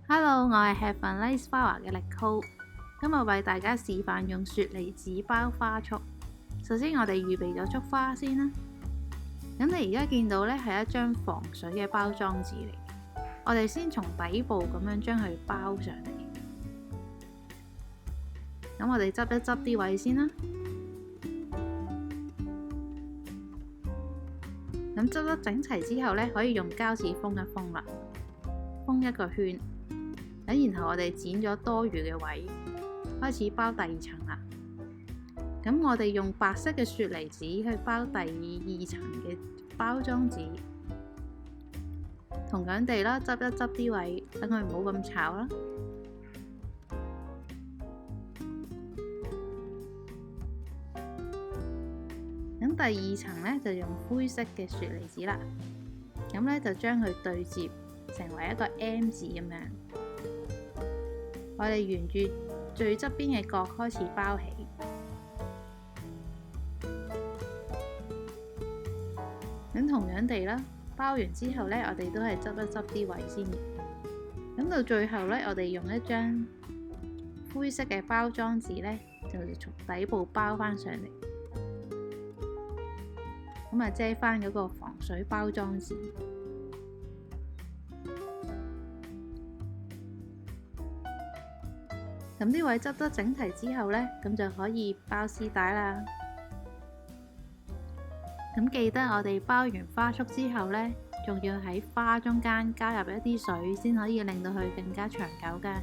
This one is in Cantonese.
Hello，我係 Have a Nice Flower 嘅力高，今日為大家示範用雪梨紙包花束。首先我哋預備咗束花先啦。咁你而家見到呢係一張防水嘅包裝紙嚟，我哋先從底部咁樣將佢包上嚟。咁我哋執一執啲位先啦。咁執得整齊之後呢，可以用膠紙封一封啦，封一個圈。然後我哋剪咗多餘嘅位，開始包第二層啦。咁我哋用白色嘅雪梨紙去包第二層嘅包裝紙，同樣地啦，執一執啲位，等佢唔好咁吵啦。咁第二層呢，就用灰色嘅雪梨紙啦，咁呢，就將佢對接成為一個 M 字咁樣。我哋沿住最側邊嘅角開始包起，咁同樣地啦，包完之後呢，我哋都係執一執啲位先。咁到最後呢，我哋用一張灰色嘅包裝紙呢，就從底部包返上嚟，咁啊遮返嗰個防水包裝紙。咁啲位執得整齊之後呢，咁就可以包絲帶啦。咁記得我哋包完花束之後呢，仲要喺花中間加入一啲水，先可以令到佢更加長久㗎。